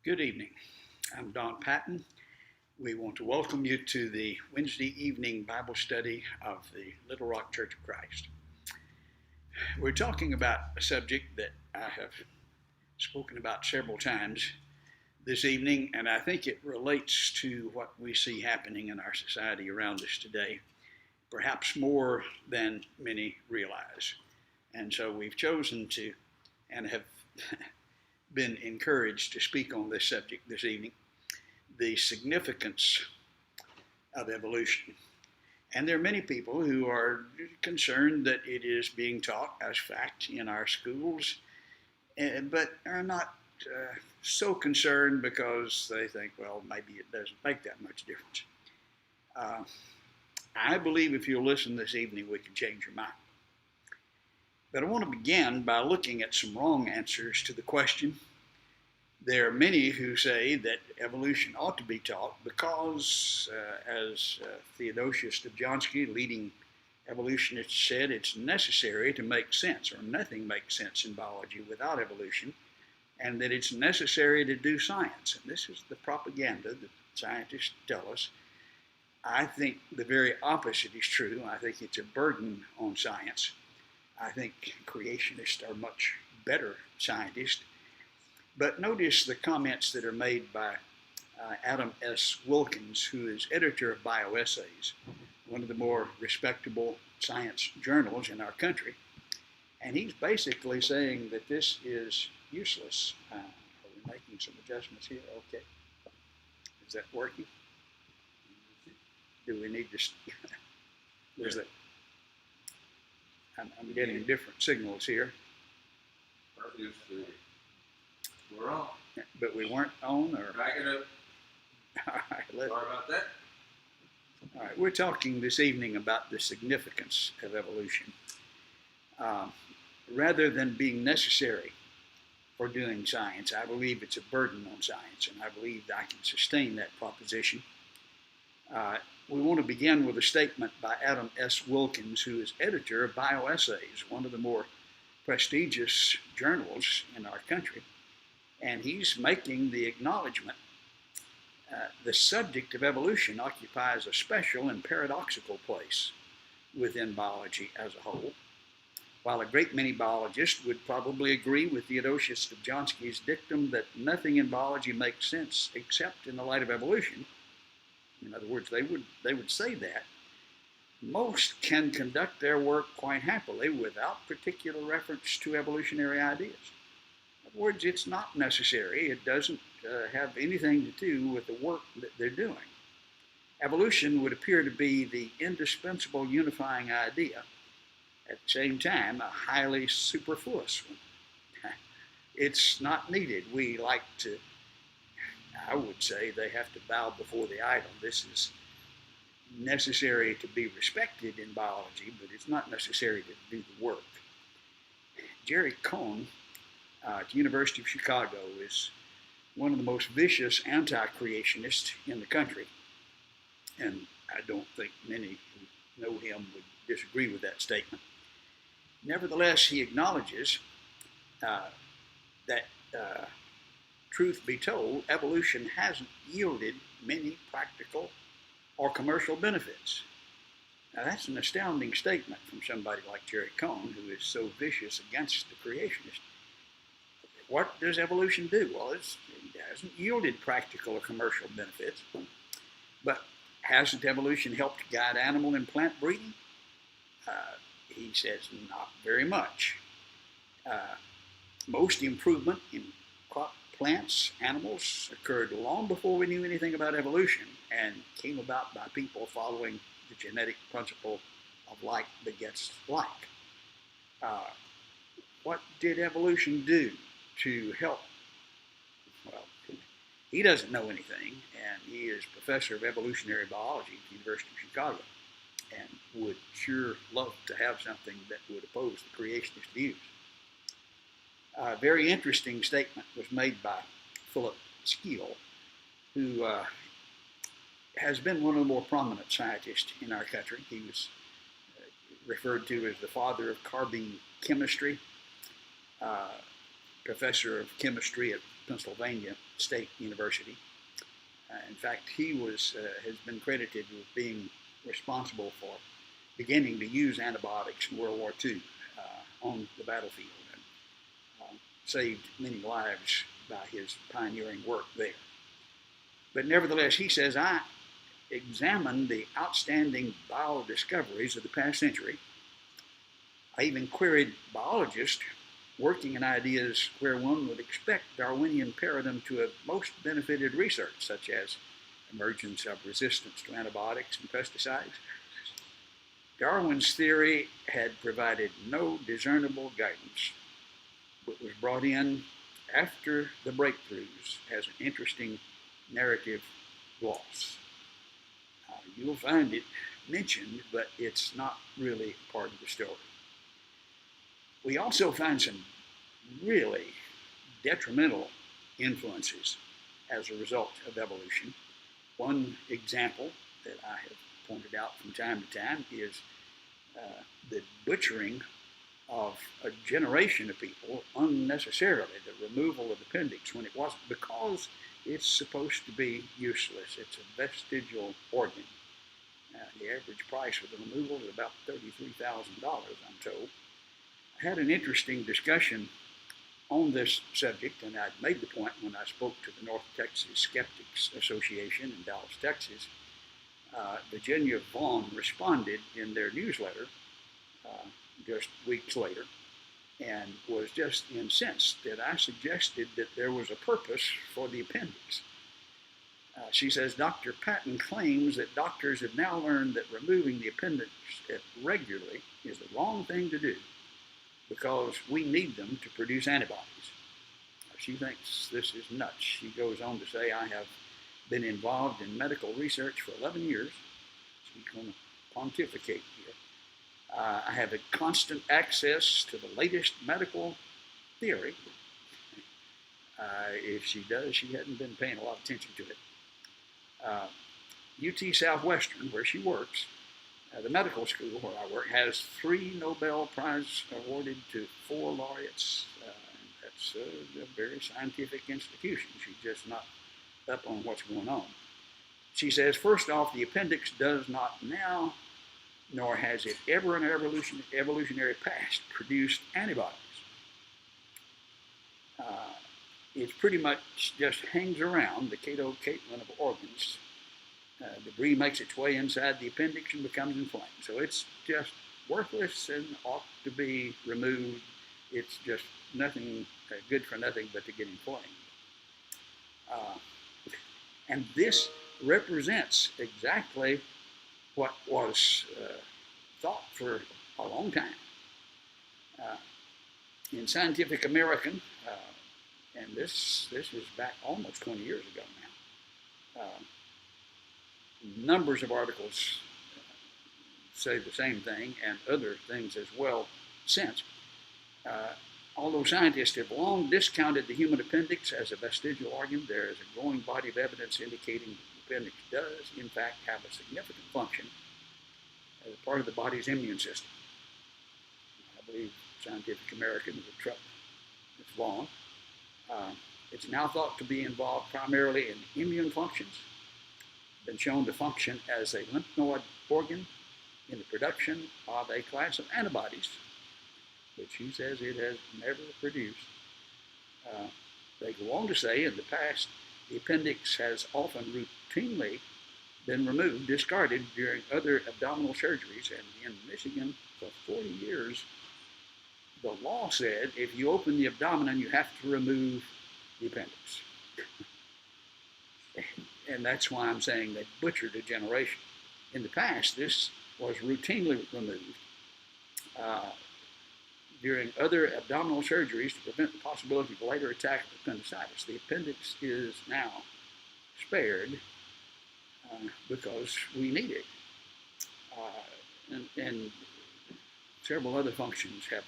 Good evening. I'm Don Patton. We want to welcome you to the Wednesday evening Bible study of the Little Rock Church of Christ. We're talking about a subject that I have spoken about several times this evening, and I think it relates to what we see happening in our society around us today, perhaps more than many realize. And so we've chosen to, and have been encouraged to speak on this subject this evening, the significance of evolution. And there are many people who are concerned that it is being taught as fact in our schools, but are not so concerned because they think, well, maybe it doesn't make that much difference. I believe if you'll listen this evening, we can change your mind. But I want to begin by looking at some wrong answers to the question. There are many who say that evolution ought to be taught because, as Theodosius Dobzhansky, leading evolutionist, said, it's necessary to make sense, or nothing makes sense in biology without evolution, and that it's necessary to do science. And this is the propaganda that scientists tell us. I think the very opposite is true. I think it's a burden on science. I think creationists are much better scientists. But notice the comments that are made by Adam S. Wilkins, who is editor of Bioessays, one of the more respectable science journals in our country. And he's basically saying that this is useless. Are we making some adjustments here? Okay. Is that working? Do we need to... Where's that? I'm getting different signals here. We're on. But we weren't on, or? Back it up. All right, Sorry about that. All right, we're talking this evening about the significance of evolution. Rather than being necessary for doing science, I believe it's a burden on science, and I believe I can sustain that proposition. We want to begin with a statement by Adam S. Wilkins, who is editor of Bioessays, one of the more prestigious journals in our country. And he's making the acknowledgement the subject of evolution occupies a special and paradoxical place within biology as a whole. While a great many biologists would probably agree with Theodosius Dobzhansky's dictum that nothing in biology makes sense except in the light of evolution, in other words, they would say that, most can conduct their work quite happily without particular reference to evolutionary ideas. In other words, it's not necessary. It doesn't have anything to do with the work that they're doing. Evolution would appear to be the indispensable unifying idea, at the same time, a highly superfluous one. It's not needed. We like to, I would say, they have to bow before the idol. This is necessary to be respected in biology, but it's not necessary to do the work. Jerry Cohn at the University of Chicago is one of the most vicious anti-creationists in the country. And I don't think many who know him would disagree with that statement. Nevertheless, he acknowledges that, truth be told, evolution hasn't yielded many practical or commercial benefits. Now, that's an astounding statement from somebody like Jerry Cohn, who is so vicious against the creationist. What does evolution do? Well, it hasn't yielded practical or commercial benefits, but hasn't evolution helped guide animal and plant breeding? He says not very much. Most improvement in crop plants, animals, occurred long before we knew anything about evolution and came about by people following the genetic principle of like begets like. What did evolution do to help? Well, he doesn't know anything, and he is professor of evolutionary biology at the University of Chicago and would sure love to have something that would oppose the creationist views. A very interesting statement was made by Philip Skeel, who has been one of the more prominent scientists in our country. He was referred to as the father of carbene chemistry. professor of chemistry at Pennsylvania State University. In fact, he has been credited with being responsible for beginning to use antibiotics in World War II on the battlefield, and saved many lives by his pioneering work there. But nevertheless, he says, I examined the outstanding bio-discoveries of the past century. I even queried biologists working in ideas where one would expect Darwinian paradigm to have most benefited research, such as emergence of resistance to antibiotics and pesticides. Darwin's theory had provided no discernible guidance, but was brought in after the breakthroughs as an interesting narrative gloss. You'll find it mentioned, but it's not really part of the story. We also find some really detrimental influences as a result of evolution. One example that I have pointed out from time to time is the butchering of a generation of people unnecessarily, the removal of the appendix when it wasn't, because it's supposed to be useless. It's a vestigial organ. The average price for the removal is about $33,000, I'm told. I had an interesting discussion on this subject, and I'd made the point when I spoke to the North Texas Skeptics Association in Dallas, Texas. Virginia Vaughn responded in their newsletter just weeks later and was just incensed that I suggested that there was a purpose for the appendix. She says, Dr. Patton claims that doctors have now learned that removing the appendix regularly is the wrong thing to do because we need them to produce antibodies. She thinks this is nuts. She goes on to say, I have been involved in medical research for 11 years. She's going to pontificate here. I have a constant access to the latest medical theory. If she does, she hadn't been paying a lot of attention to it. UT Southwestern, where she works, the medical school where I work, has 3 Nobel Prize awarded to 4 laureates. That's a very scientific institution. She's just not up on what's going on. She says, first off, the appendix does not now, nor has it ever in our evolutionary past, produced antibodies. It pretty much just hangs around the catocatelin of organs. Debris makes its way inside the appendix and becomes inflamed. So it's just worthless and ought to be removed. It's just nothing, good for nothing but to get inflamed. And this represents exactly what was thought for a long time. In Scientific American, and this is back almost 20 years ago now, numbers of articles say the same thing, and other things as well since. Although scientists have long discounted the human appendix as a vestigial organ, there is a growing body of evidence indicating that the appendix does, in fact, have a significant function as a part of the body's immune system. I believe Scientific American is a truck that's long. It's now thought to be involved primarily in immune functions, been shown to function as a lymph node organ in the production of a class of antibodies, which he says it has never produced. They go on to say in the past, the appendix has often routinely been removed, discarded during other abdominal surgeries, and in Michigan for 40 years, the law said if you open the abdomen, you have to remove the appendix. And that's why I'm saying they butchered a generation. In the past, this was routinely removed during other abdominal surgeries to prevent the possibility of a later attack of appendicitis. The appendix is now spared because we need it. And several other functions have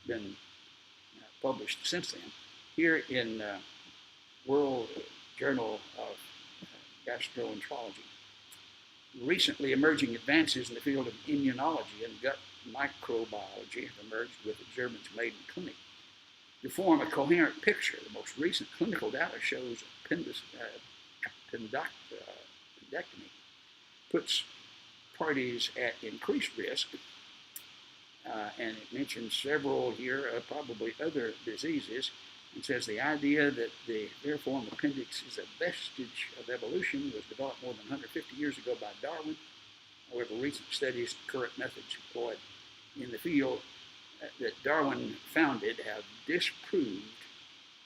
been published since then. Here in World Journal of Gastroenterology, recently emerging advances in the field of immunology and gut microbiology have emerged with observance made in clinic. to form a coherent picture. The most recent clinical data shows appendectomy puts parties at increased risk, and it mentions several here, probably other diseases, and says the idea that the veriform appendix is a vestige of evolution was developed more than 150 years ago by Darwin. However, recent studies and current methods employed in the field that Darwin founded have disproved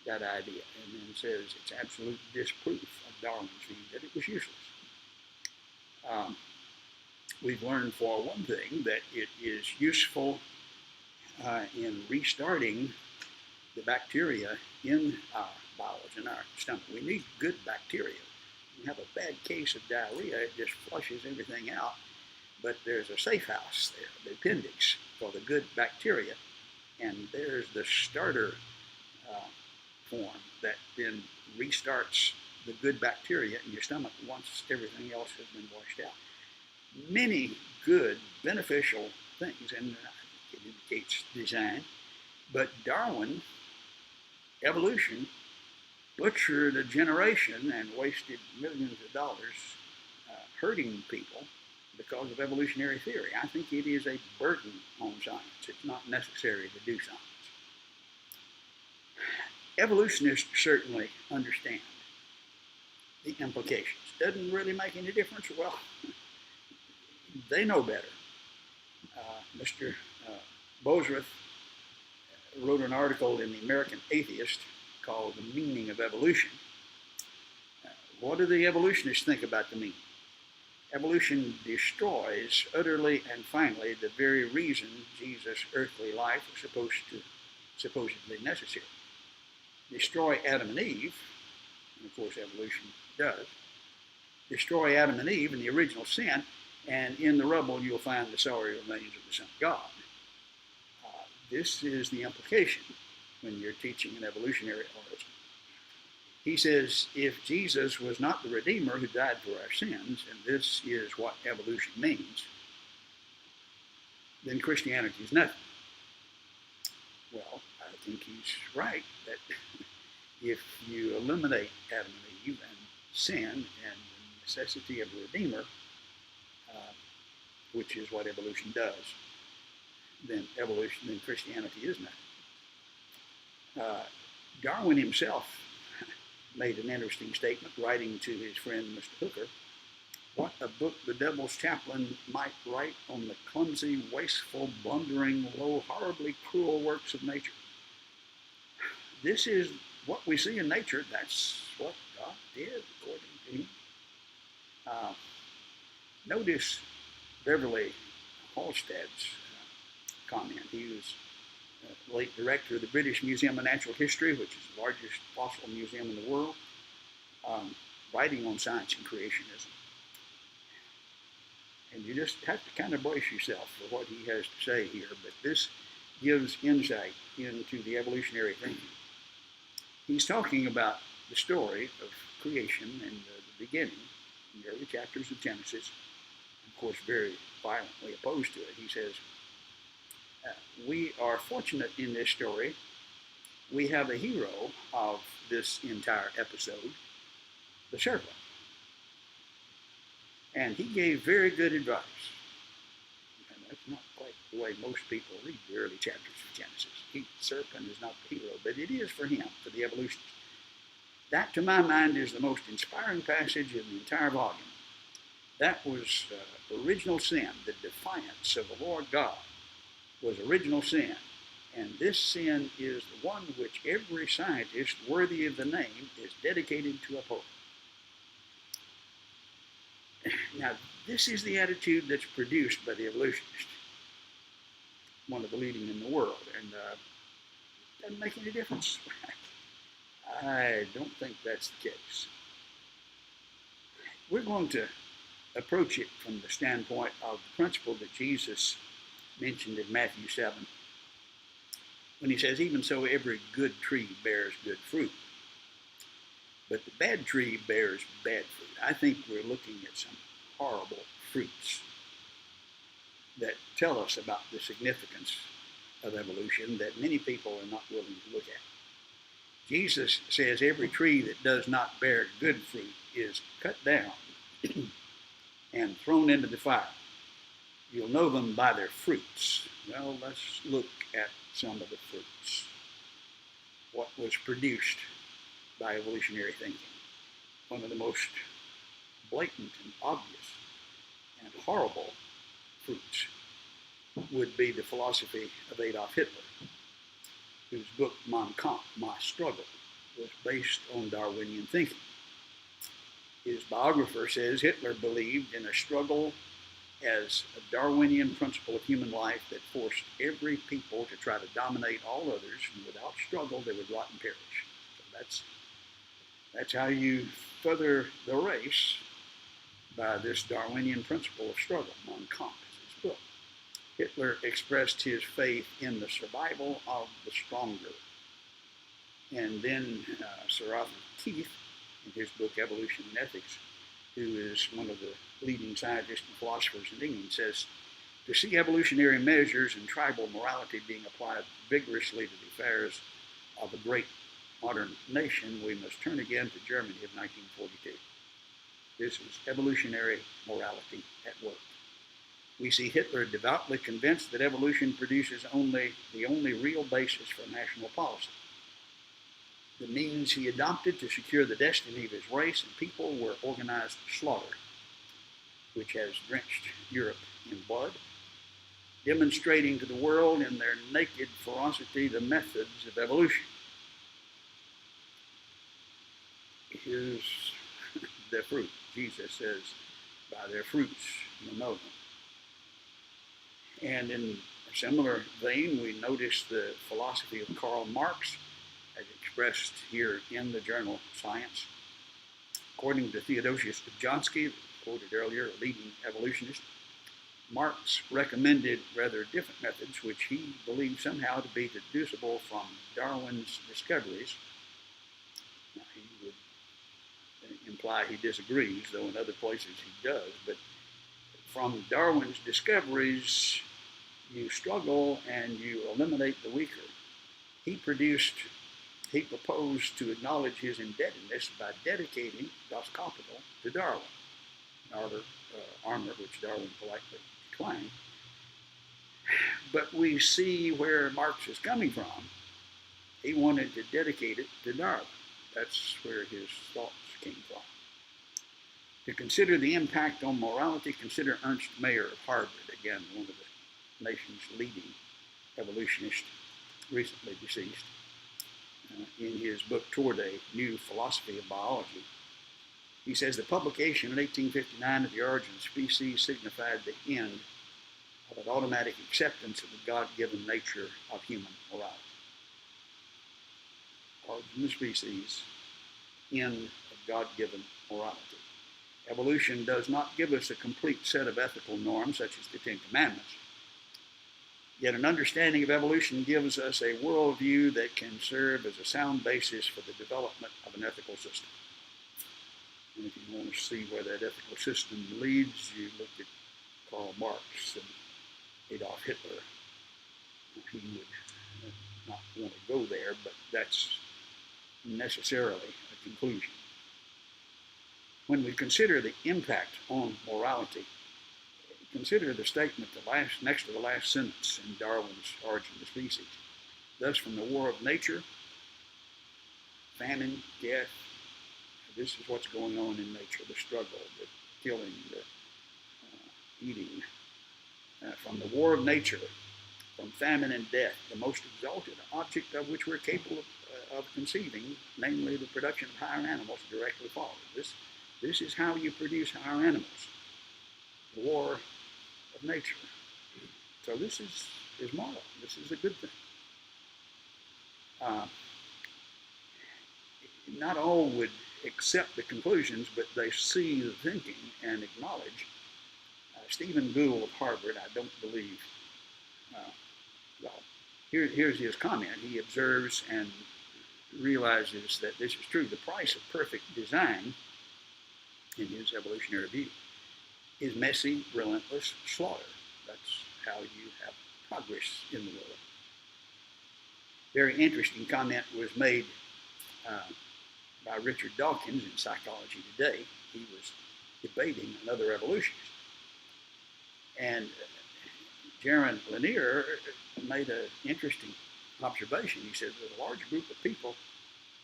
that idea, and then says it's absolute disproof of Darwin's view that it was useless. We've learned, for one thing, that it is useful in restarting the bacteria in our bowels, in our stomach. We need good bacteria. When you have a bad case of diarrhea, it just flushes everything out. But there's a safe house there, the appendix, for the good bacteria. And there's the starter form that then restarts the good bacteria in your stomach once everything else has been washed out. Many good, beneficial things, and it indicates design. But Darwin, evolution, butchered a generation and wasted millions of dollars hurting people because of evolutionary theory. I think it is a burden on science. It's not necessary to do science. Evolutionists certainly understand the implications. Doesn't really make any difference. Well, they know better. Mr. Bosworth wrote an article in the American Atheist called The Meaning of Evolution. What do the evolutionists think about the meaning? Evolution destroys utterly and finally the very reason Jesus' earthly life was supposedly necessary. Destroy Adam and Eve, and of course evolution does, destroy Adam and Eve in the original sin, and in the rubble you'll find the sorry remains of the Son of God. This is the implication when you're teaching an evolutionary origin. He says, if Jesus was not the Redeemer who died for our sins, and this is what evolution means, then Christianity is nothing. Well, I think he's right that if you eliminate Adam and Eve and sin and the necessity of a Redeemer, which is what evolution does, then Christianity is nothing. Darwin himself made an interesting statement, writing to his friend Mr. Hooker, what a book the devil's chaplain might write on the clumsy, wasteful, blundering, low, horribly cruel works of nature. This is what we see in nature. That's what God did, according to him. Notice Beverly Halstead's comment. He was late director of the British Museum of Natural History, which is the largest fossil museum in the world, writing on science and creationism. And you just have to kind of brace yourself for what he has to say here, but this gives insight into the evolutionary thinking. He's talking about the story of creation and the beginning, in the early chapters of Genesis, of course very violently opposed to it. He says, we are fortunate in this story. We have a hero of this entire episode, the serpent. And he gave very good advice. And that's not quite the way most people read the early chapters of Genesis. The serpent is not the hero, but it is for him, for the evolutionist. That, to my mind, is the most inspiring passage in the entire volume. That was original sin, the defiance of the Lord God was original sin. And this sin is the one which every scientist worthy of the name is dedicated to uphold. Now, this is the attitude that's produced by the evolutionist, one of the leading in the world, and it doesn't make any difference. I don't think that's the case. We're going to approach it from the standpoint of the principle that Jesus mentioned in Matthew 7, when he says, even so every good tree bears good fruit, but the bad tree bears bad fruit. I think we're looking at some horrible fruits that tell us about the significance of evolution that many people are not willing to look at. Jesus says every tree that does not bear good fruit is cut down and thrown into the fire. You'll know them by their fruits. Well, let's look at some of the fruits. What was produced by evolutionary thinking? One of the most blatant and obvious and horrible fruits would be the philosophy of Adolf Hitler, whose book Mein Kampf, My Struggle, was based on Darwinian thinking. His biographer says Hitler believed in a struggle as a Darwinian principle of human life that forced every people to try to dominate all others, and without struggle they would rot and perish. So that's how you further the race, by this Darwinian principle of struggle. Mein Kampf is his book. Hitler expressed his faith in the survival of the stronger. And then Sir Arthur Keith, in his book Evolution and Ethics, who is one of the leading scientists and philosophers in England, says, to see evolutionary measures and tribal morality being applied vigorously to the affairs of a great modern nation, we must turn again to Germany of 1942. This is evolutionary morality at work. We see Hitler devoutly convinced that evolution produces the only real basis for national policy. The means he adopted to secure the destiny of his race and people were organized slaughter, which has drenched Europe in blood, demonstrating to the world in their naked ferocity the methods of evolution. Here's the fruit. Jesus says, by their fruits you'll know them. And in a similar vein, we notice the philosophy of Karl Marx, as expressed here in the journal Science. According to Theodosius Dobzhansky, quoted earlier, a leading evolutionist, Marx recommended rather different methods which he believed somehow to be deducible from Darwin's discoveries. Now, he would imply he disagrees, though in other places he does, but from Darwin's discoveries, you struggle and you eliminate the weaker. He proposed to acknowledge his indebtedness by dedicating Das Kapital to Darwin, honor which Darwin politely declined. But we see where Marx is coming from. He wanted to dedicate it to Darwin. That's where his thoughts came from. To consider the impact on morality, consider Ernst Mayr of Harvard, again, one of the nation's leading evolutionists, recently deceased, in his book Toward a New Philosophy of Biology. He says the publication in 1859 of The Origin of Species signified the end of an automatic acceptance of the God-given nature of human morality. Origin of Species, end of God-given morality. Evolution does not give us a complete set of ethical norms, such as the Ten Commandments. Yet an understanding of evolution gives us a worldview that can serve as a sound basis for the development of an ethical system. And if you want to see where that ethical system leads, you look at Karl Marx and Adolf Hitler. He would not want to go there, but that's necessarily a conclusion. When we consider the impact on morality, consider the statement next to the last sentence in Darwin's Origin of Species. Thus, from the war of nature, famine, death, this is what's going on in nature, the struggle, the killing, the eating. From the war of nature, from famine and death, the most exalted object of which we're capable of conceiving, namely the production of higher animals, directly follows. This is how you produce higher animals, the war of nature. So this is moral. This is a good thing. Not all would accept the conclusions, but they see the thinking and acknowledge. Stephen Gould of Harvard, I don't believe, here's his comment. He observes and realizes that this is true. The price of perfect design, in his evolutionary view, is messy, relentless slaughter. That's how you have progress in the world. Very interesting comment was made by Richard Dawkins in Psychology Today. He was debating another evolutionist. And Jaron Lanier made an interesting observation. He said there's a large group of people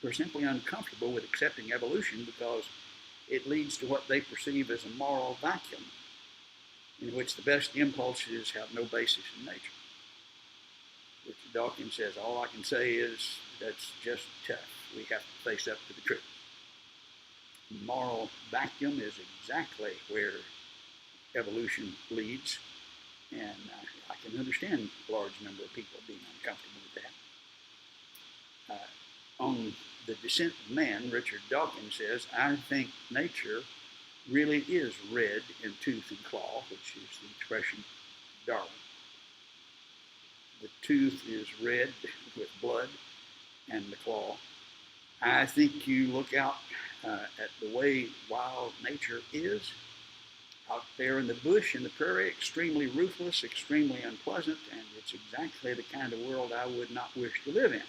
who are simply uncomfortable with accepting evolution because it leads to what they perceive as a moral vacuum in which the best impulses have no basis in nature. Richard Dawkins says, all I can say is that's just tough. We have to face up to the truth. Moral vacuum is exactly where evolution leads, and I can understand a large number of people being uncomfortable with that. On The Descent of Man, Richard Dawkins says, I think nature really is red in tooth and claw, which is the expression of Darwin. The tooth is red with blood and the claw. I think you look out at the way wild nature is, out there in the bush, in the prairie, extremely ruthless, extremely unpleasant, and it's exactly the kind of world I would not wish to live in.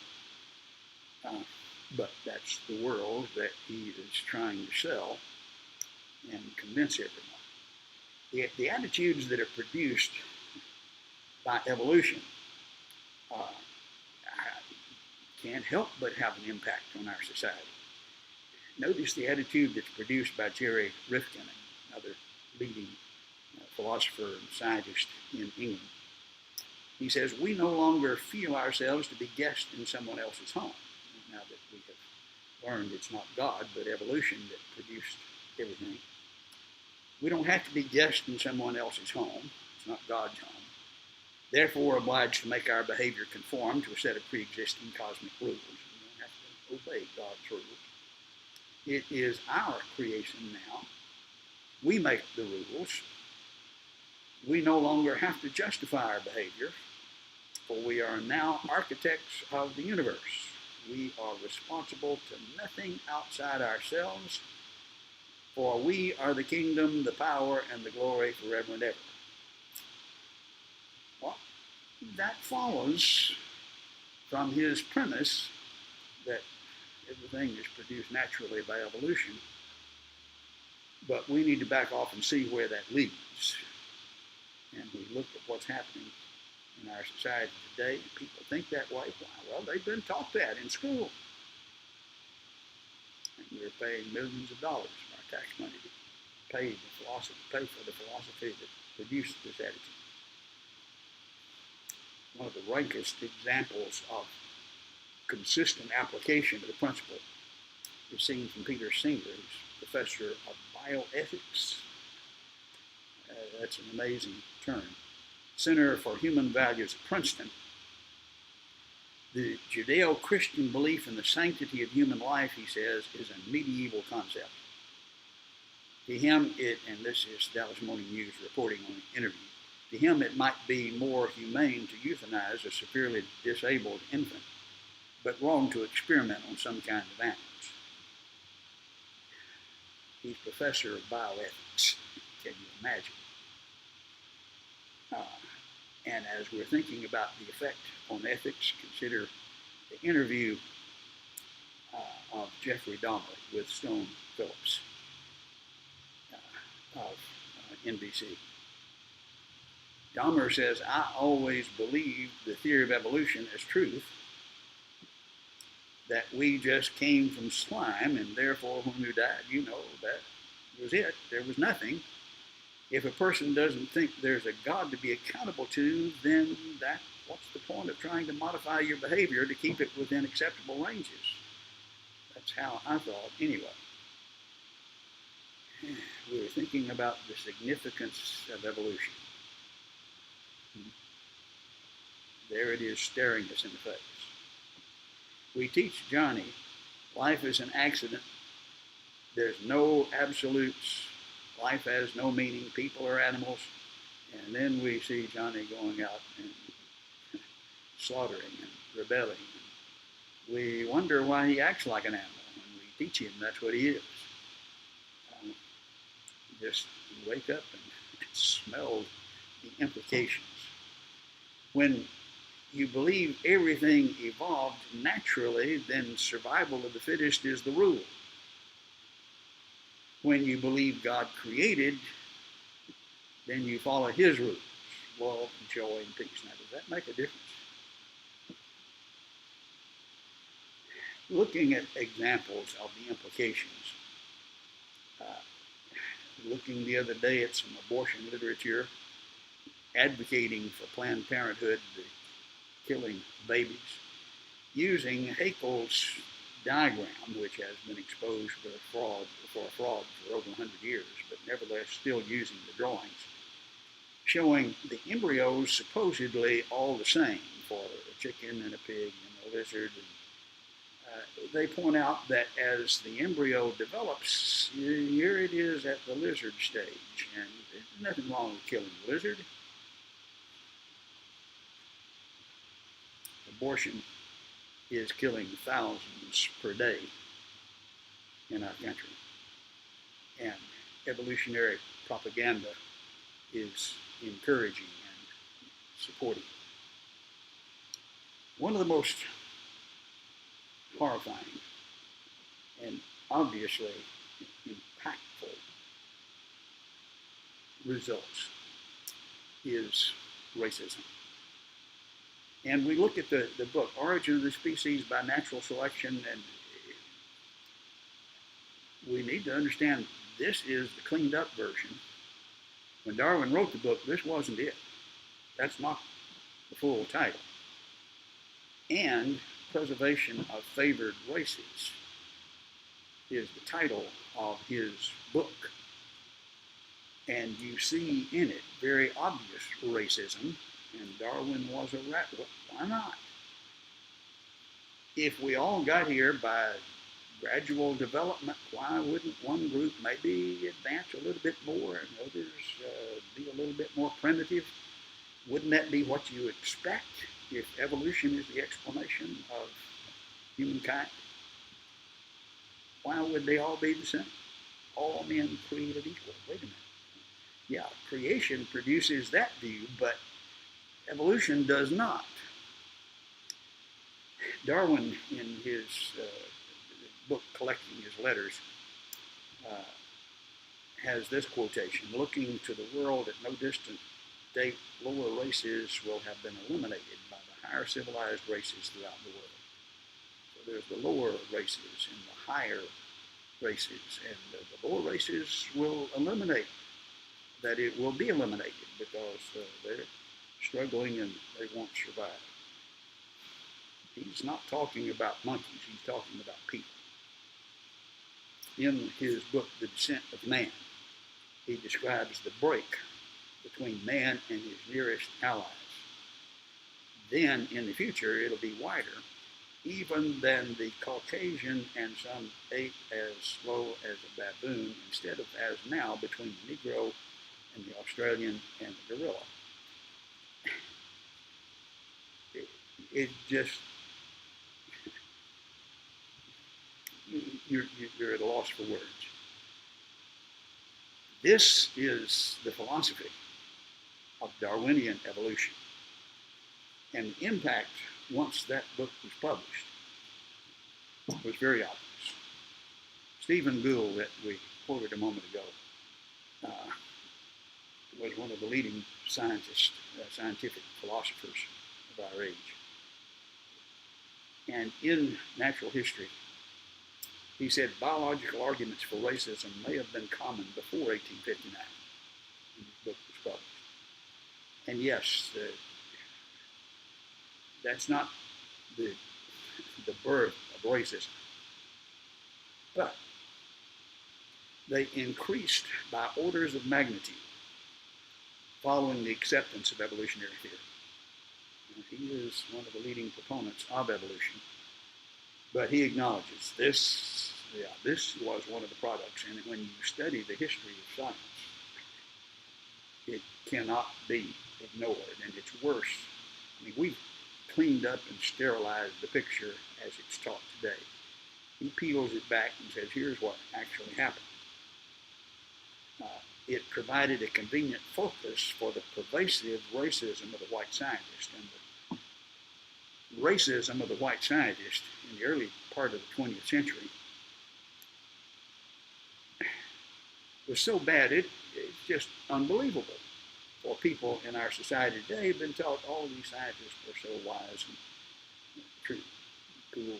But that's the world that he is trying to sell and convince everyone. The attitudes that are produced by evolution can't help but have an impact on our society. Notice the attitude that's produced by Jerry Rifkin, another leading philosopher and scientist in England. He says, we no longer feel ourselves to be guests in someone else's home. Now that we have learned it's not God, but evolution that produced everything. We don't have to be guests in someone else's home. It's not God's home. Therefore, obliged to make our behavior conform to a set of pre-existing cosmic rules. We don't have to obey God's rules. It is our creation now. We make the rules. We no longer have to justify our behavior, for we are now architects of the universe. We are responsible to nothing outside ourselves, for we are the kingdom, the power, and the glory forever and ever. Well, that follows from his premise that everything is produced naturally by evolution, but we need to back off and see where that leads. And we look at what's happening in our society today, and people think that way. Well, they've been taught that in school. And we're paying millions of dollars of our tax money to pay for the philosophy that produced this attitude. One of the rankest examples of consistent application of the principle is seen from Peter Singer, who's professor of bioethics. That's an amazing term. Center for Human Values at Princeton. The Judeo-Christian belief in the sanctity of human life, he says, is a medieval concept. To him, and this is Dallas Morning News reporting on an interview, to him it might be more humane to euthanize a severely disabled infant, but wrong to experiment on some kind of animals. He's professor of bioethics. Can you imagine? And as we're thinking about the effect on ethics, consider the interview of Jeffrey Dahmer with Stone Phillips of NBC. Dahmer says, I always believed the theory of evolution as truth, that we just came from slime, and therefore when we died, that was it. There was nothing. If a person doesn't think there's a God to be accountable to, then what's the point of trying to modify your behavior to keep it within acceptable ranges? That's how I thought anyway. We were thinking about the significance of evolution. There it is staring us in the face. We teach Johnny life is an accident. There's no absolutes. Life has no meaning. People are animals. And then we see Johnny going out and slaughtering and rebelling. We wonder why he acts like an animal. When we teach him that's what he is. Just wake up and smell the implications. When you believe everything evolved naturally, then survival of the fittest is the rule. When you believe God created, then you follow his rules, love and joy and peace. Now, does that make a difference? Looking at examples of the implications, uh, looking the other day at some abortion literature advocating for Planned Parenthood, killing babies, using Haeckel's diagram, which has been exposed for a fraud for over 100 years, but nevertheless still using the drawings, showing the embryos supposedly all the same for a chicken and a pig and a lizard. And they point out that as the embryo develops, here it is at the lizard stage, and there's nothing wrong with killing a lizard. Abortion is killing thousands per day in our country. And evolutionary propaganda is encouraging and supporting. One of the most horrifying and obviously impactful results is racism. And we look at the book, Origin of the Species by Natural Selection, and we need to understand this is the cleaned up version. When Darwin wrote the book, this wasn't it. That's not the full title. And Preservation of Favored Races is the title of his book. And you see in it very obvious racism, and Darwin was a rat. Why not? If we all got here by gradual development, why wouldn't one group maybe advance a little bit more and others be a little bit more primitive? Wouldn't that be what you expect if evolution is the explanation of humankind? Why would they all be the same? All men created equal. Wait a minute. Yeah, creation produces that view, but evolution does not. Darwin, in his book collecting his letters, has this quotation: "Looking to the world at no distant date, lower races will have been eliminated by the higher civilized races throughout the world." So there's the lower races and the higher races, and the lower races will eliminate, that it will be eliminated because they're struggling and they won't survive. He's not talking about monkeys, he's talking about people. In his book, The Descent of Man, he describes the break between man and his nearest allies. Then, in the future, it'll be wider, even than the Caucasian and some ape as slow as a baboon, instead of as now between the Negro and the Australian and the gorilla. It just, you're at a loss for words. This is the philosophy of Darwinian evolution. And the impact, once that book was published, was very obvious. Stephen Gould, that we quoted a moment ago, was one of the leading scientists, scientific philosophers of our age. And in natural history, he said biological arguments for racism may have been common before 1859, when this book was published. And yes, that's not the birth of racism, but they increased by orders of magnitude following the acceptance of evolutionary theory. He is one of the leading proponents of evolution, but he acknowledges this was one of the products, and when you study the history of science, it cannot be ignored, and it's worse. I mean, we've cleaned up and sterilized the picture as it's taught today. He peels it back and says, here's what actually happened. It provided a convenient focus for the pervasive racism of the white scientist, and racism of the white scientist in the early part of the 20th century was so bad, it's just unbelievable for people in our society today who've been taught all of these scientists are so wise and true, cool,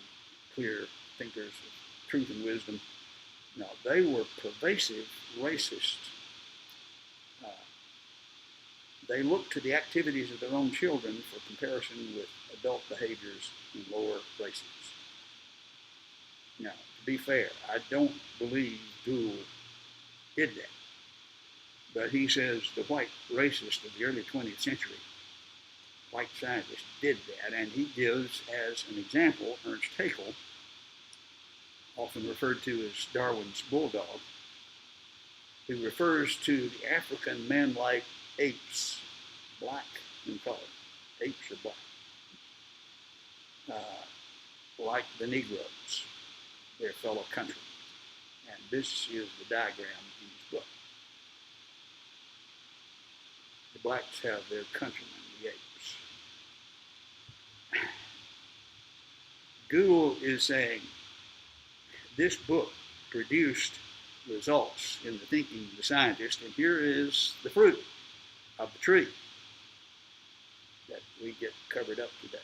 clear thinkers of truth and wisdom. No, they were pervasive racists. Uh, they looked to the activities of their own children for comparison with adult behaviors in lower races. Now, to be fair, I don't believe Gould did that. But he says the white racist of the early 20th century, white scientist, did that, and he gives as an example Ernst Haeckel, often referred to as Darwin's bulldog, who refers to the African men-like apes, black in color. Apes are black, like the Negroes, their fellow countrymen. And this is the diagram in his book. The blacks have their countrymen, the apes. Gould is saying this book produced results in the thinking of the scientist, and here is the fruit of the tree that we get covered up today.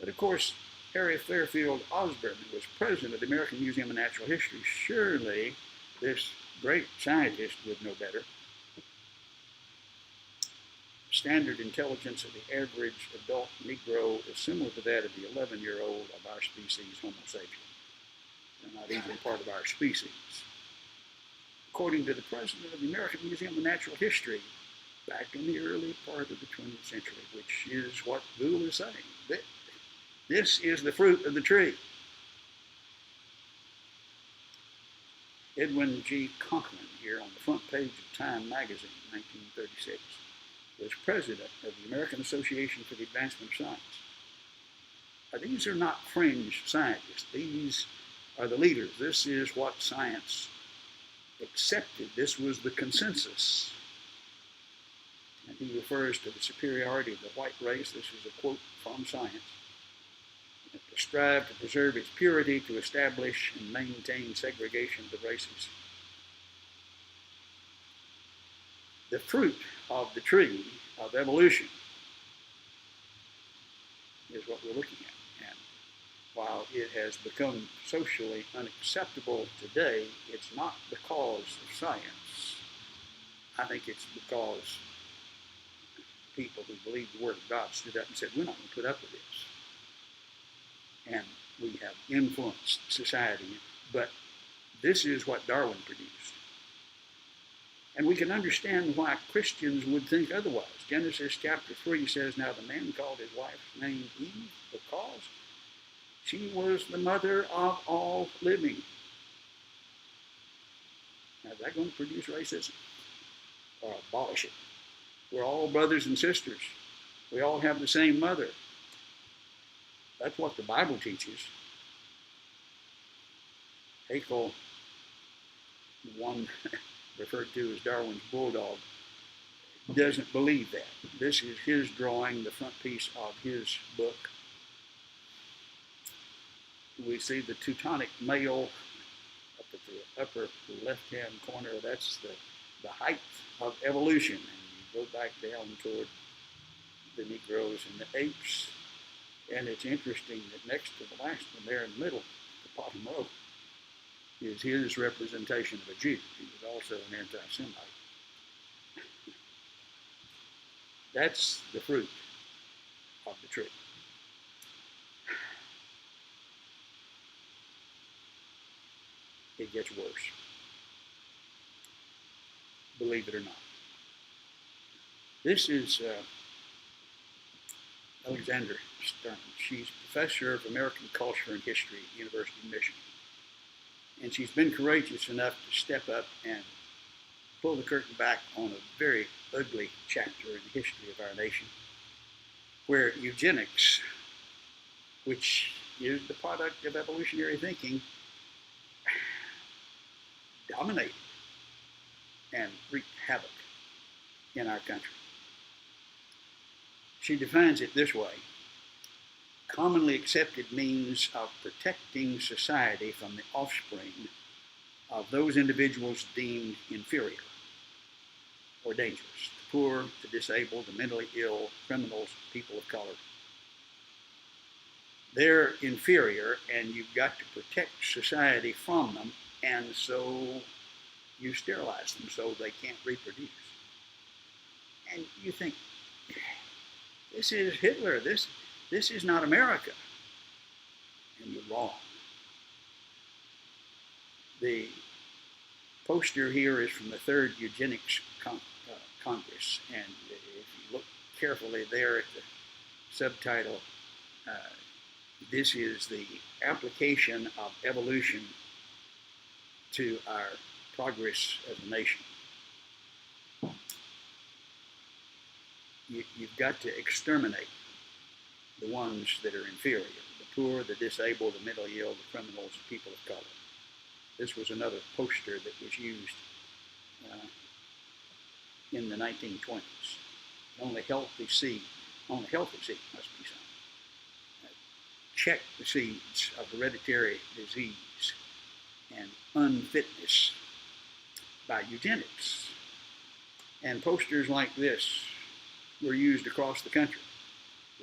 But of course, Harry Fairfield Osborn was president of the American Museum of Natural History. Surely this great scientist would know better. Standard intelligence of the average adult Negro is similar to that of the 11-year-old of our species, Homo sapiens. They're not even part of our species. According to the president of the American Museum of Natural History, back in the early part of the 20th century, which is what Gould is saying, this is the fruit of the tree. Edwin G. Conklin, here on the front page of Time magazine, 1936, was president of the American Association for the Advancement of Science. Now, these are not fringe scientists. These are the leaders. This is what science accepted. This was the consensus. And he refers to the superiority of the white race. This is a quote from Science. To strive to preserve its purity, to establish and maintain segregation of the races. The fruit of the tree of evolution is what we're looking at. And while it has become socially unacceptable today, it's not because of science. I think it's because people who believe the Word of God stood up and said, we're not going to put up with this. And we have influenced society. But this is what Darwin produced. And we can understand why Christians would think otherwise. Genesis chapter 3 says, now the man called his wife's name Eve because she was the mother of all living. Now, is that going to produce racism or abolish it? We're all brothers and sisters. We all have the same mother. That's what the Bible teaches. Haeckel, the one referred to as Darwin's bulldog, doesn't believe that. This is his drawing, the front piece of his book. We see the Teutonic male up at the upper left-hand corner. That's the height of evolution. And you go back down toward the Negroes and the apes. And it's interesting that next to the last one there in the middle, the bottom row, is his representation of a Jew. He was also an anti-Semite. That's the fruit of the tree. It gets worse. Believe it or not. This is Alexander Stern. She's professor of American culture and history at the University of Michigan. And she's been courageous enough to step up and pull the curtain back on a very ugly chapter in the history of our nation, where eugenics, which is the product of evolutionary thinking, dominated and wreaked havoc in our country. She defines it this way: commonly accepted means of protecting society from the offspring of those individuals deemed inferior or dangerous: the poor, the disabled, the mentally ill, criminals, people of color. They're inferior, and you've got to protect society from them, and so you sterilize them so they can't reproduce. And you think, this is Hitler, this is not America. And you're wrong. The poster here is from the Third Eugenics Congress, and if you look carefully there at the subtitle, this is the application of evolution to our progress as a nation. You've got to exterminate the ones that are inferior: the poor, the disabled, the mentally ill, the criminals, the people of color. This was another poster that was used in the 1920s. Only healthy seed must be sown. Check the seeds of hereditary disease and unfitness by eugenics. And posters like this were used across the country.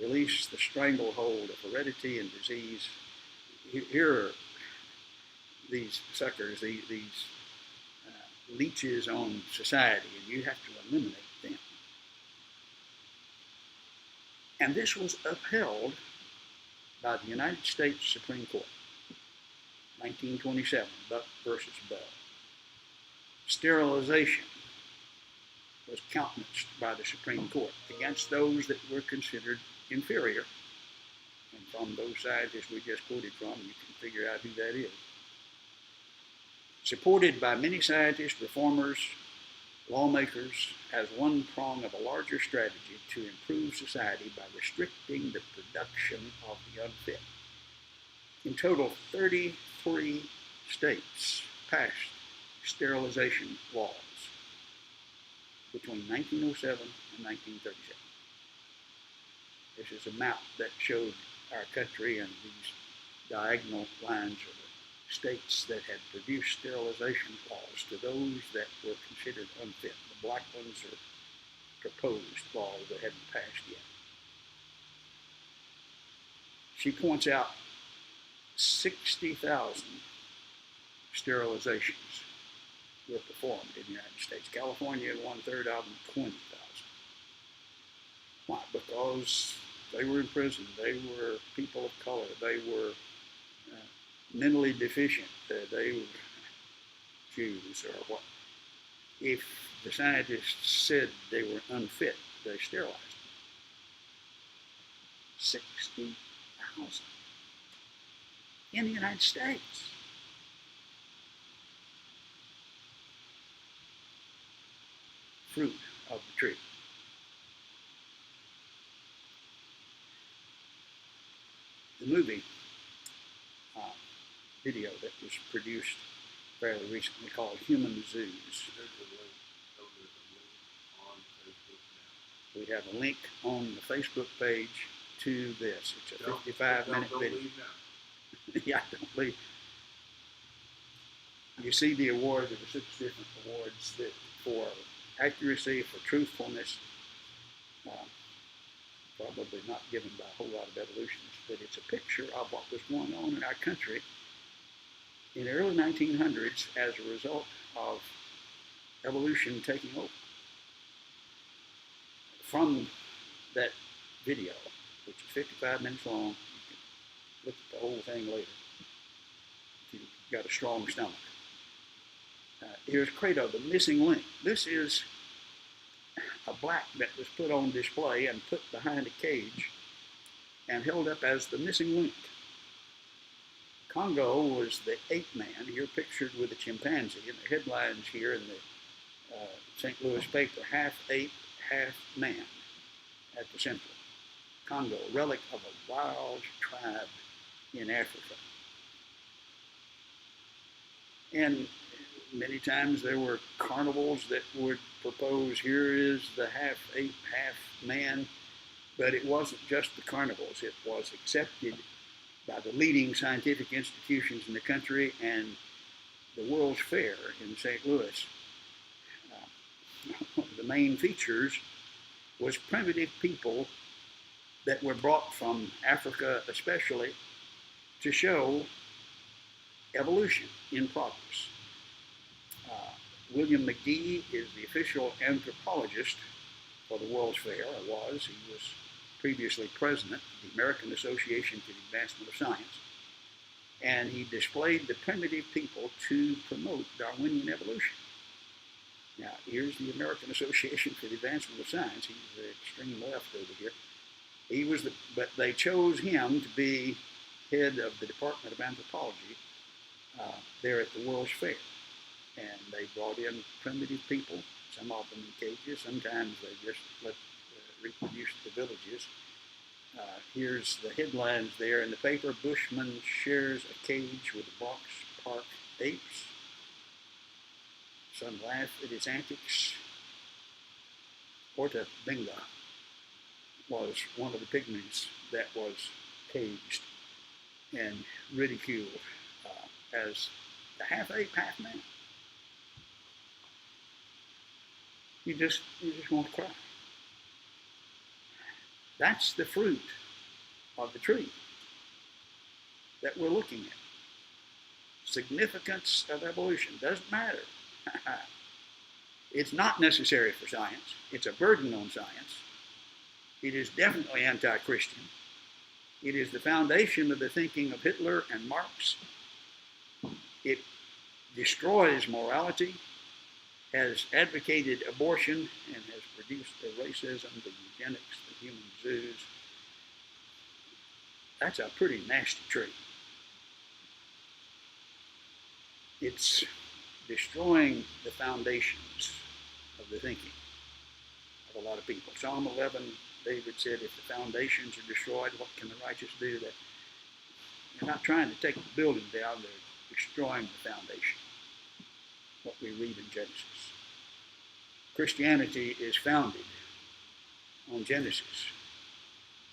Release the stranglehold of heredity and disease. Here are these suckers, these leeches on society, and you have to eliminate them. And this was upheld by the United States Supreme Court, 1927, Buck versus Bell. Sterilization was countenanced by the Supreme Court against those that were considered inferior. And from those scientists we just quoted from, you can figure out who that is. Supported by many scientists, reformers, lawmakers, as one prong of a larger strategy to improve society by restricting the production of the unfit. In total, 33 states passed sterilization laws between 1907 and 1937. This is a map that showed our country, and these diagonal lines are the states that had produced sterilization laws to those that were considered unfit. The black ones are proposed laws that hadn't passed yet. She points out 60,000 sterilizations were performed in the United States. California had 1/3 of them, 20,000. Why? Because they were in prison, they were people of color, they were mentally deficient, they were Jews or what. If the scientists said they were unfit, they sterilized them. 60,000 in the United States. Fruit of the tree. The movie video that was produced fairly recently called Human Zoos. We have a link on the Facebook page to this. It's a 55-minute video. Yeah, I don't believe. You see the awards, there were 6 different awards that for accuracy, for truthfulness, probably not given by a whole lot of evolutionists, but it's a picture of what was going on in our country in the early 1900s as a result of evolution taking over. From that video, which is 55 minutes long, you can look at the whole thing later if you've got a strong stomach. Here's Credo, the missing link. This is a black that was put on display and put behind a cage and held up as the missing link. Congo was the ape man, here pictured with a chimpanzee, and the headlines here in the St. Louis paper: half ape, half man at the center. Congo, relic of a wild tribe in Africa. And many times there were carnivals that would propose, here is the half ape, half man But it wasn't just the carnivals. It was accepted by the leading scientific institutions in the country, and the World's Fair in St. Louis. One of the main features was primitive people that were brought from Africa especially to show evolution in progress. William McGee is the official anthropologist for the World's Fair, or was. He was previously president of the American Association for the Advancement of Science, and he displayed the primitive people to promote Darwinian evolution. Now, here's the American Association for the Advancement of Science. He's the extreme left over here. But they chose him to be head of the Department of Anthropology there at the World's Fair. And they brought in primitive people, some of them in cages. Sometimes they just reproduce the villages. Here's the headlines there in the paper. Bushman shares a cage with the Bronx Park apes. Some laugh at his antics. Orta Binga was one of the pygmies that was caged and ridiculed as the half ape, half man. You just want to cry. That's the fruit of the tree that we're looking at. Significance of evolution doesn't matter. It's not necessary for science. It's a burden on science. It is definitely anti-Christian. It is the foundation of the thinking of Hitler and Marx. It destroys morality, has advocated abortion, and has produced the racism, the eugenics, the human zoos. That's a pretty nasty tree. It's destroying the foundations of the thinking of a lot of people. Psalm 11, David said, if the foundations are destroyed, what can the righteous do? That they're not trying to take the building down, they're destroying the foundation. What we read in Genesis. Christianity is founded on Genesis.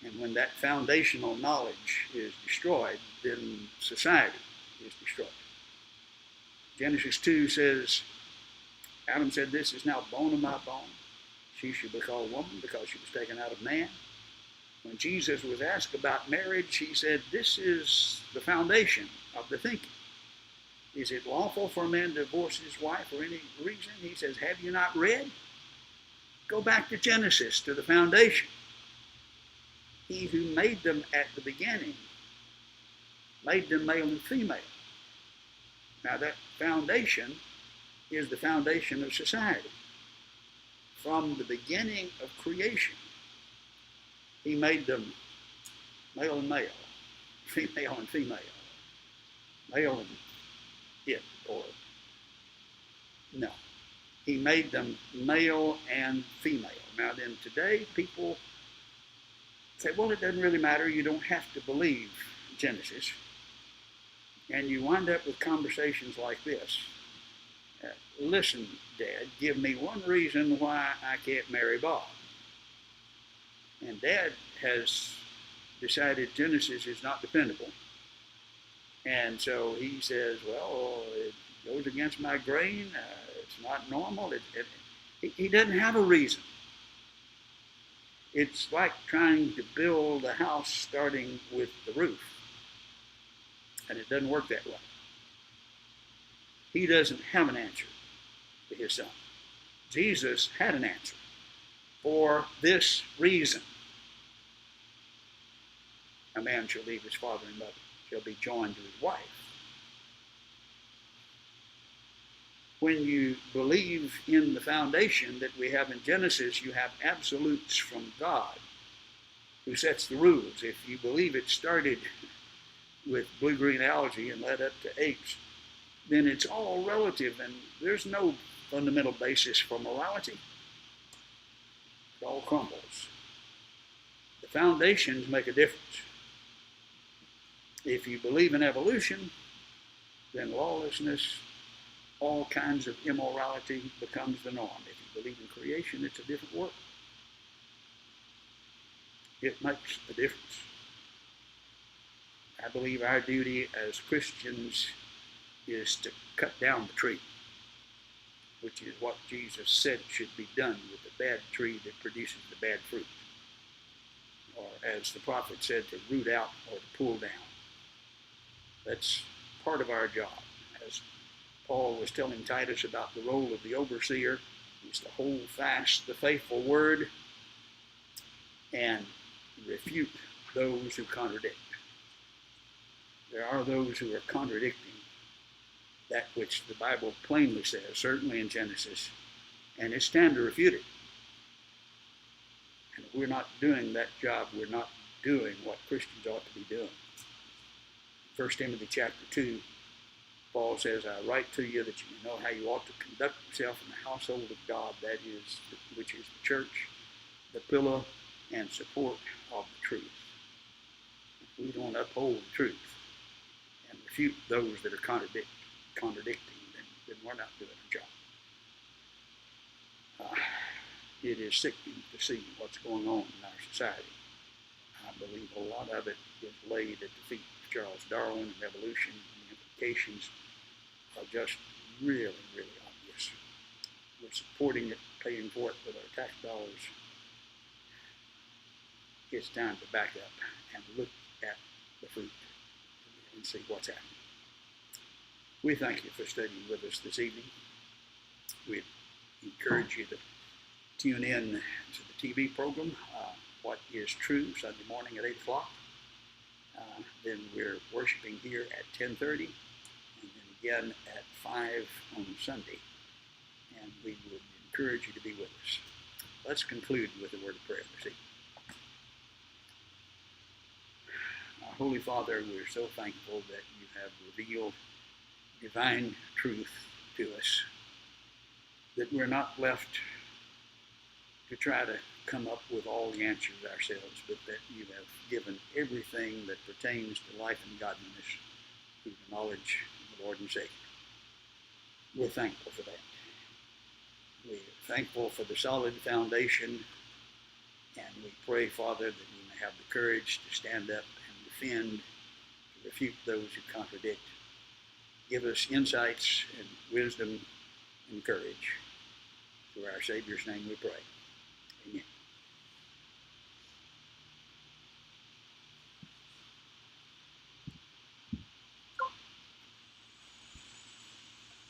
And when that foundational knowledge is destroyed, then society is destroyed. Genesis 2 says, Adam said, this is now bone of my bone. She should be called woman because she was taken out of man. When Jesus was asked about marriage, he said, this is the foundation of the thinking. Is it lawful for a man to divorce his wife for any reason? He says, have you not read? Go back to Genesis, to the foundation. He who made them at the beginning made them male and female. Now that foundation is the foundation of society. From the beginning of creation, he made them male and male, female and female, male and it, or no. He made them male and female. Now then, today people say, well, it doesn't really matter. You don't have to believe Genesis. And you wind up with conversations like this. Listen, Dad, give me one reason why I can't marry Bob. And Dad has decided Genesis is not dependable. And so he says, well, it goes against my grain. It's not normal. He doesn't have a reason. It's like trying to build a house starting with the roof. And it doesn't work that way. He doesn't have an answer to his son. Jesus had an answer for this reason. A man shall leave his father and mother, shall be joined to his wife. When you believe in the foundation that we have in Genesis, you have absolutes from God who sets the rules. If you believe it started with blue-green algae and led up to apes, then it's all relative and there's no fundamental basis for morality. It all crumbles. The foundations make a difference. If you believe in evolution, then lawlessness, all kinds of immorality becomes the norm. If you believe in creation, it's a different world. it makes a difference. I believe our duty as Christians is to cut down the tree, which is what Jesus said should be done with the bad tree that produces the bad fruit. Or as the prophet said, to root out or to pull down. That's part of our job. As Paul was telling Titus about the role of the overseer, is to hold fast the faithful word and refute those who contradict. There are those who are contradicting that which the Bible plainly says, certainly in Genesis, and it's time to refute it. And if we're not doing that job, we're not doing what Christians ought to be doing. 1 Timothy chapter 2, Paul says, I write to you that you know how you ought to conduct yourself in the household of God, that is, which is the church, the pillar and support of the truth. If we don't uphold the truth and refute those that are contradicting, then we're not doing our job. It is sickening to see what's going on in our society. I believe a lot of it is laid at the feet of Charles Darwin and evolution, and the implications are just really, really obvious. We're supporting it, paying for it with our tax dollars. It's time to back up and look at the fruit and see what's happening. We thank you for studying with us this evening. We encourage you to tune in to the TV program, What is True, Sunday morning at 8 o'clock. Then we're worshiping here at 10:30, and then again at 5 on Sunday. And we would encourage you to be with us. Let's conclude with a word of prayer this evening. Our Holy Father, we're so thankful that you have revealed divine truth to us, that we're not left to try to come up with all the answers ourselves, but that you have given everything that pertains to life and godliness through the knowledge of the Lord and Savior. We're thankful for that. We're thankful for the solid foundation, and we pray, Father, that we may have the courage to stand up and defend, to refute those who contradict. Give us insights and wisdom and courage. Through our Savior's name we pray. Amen.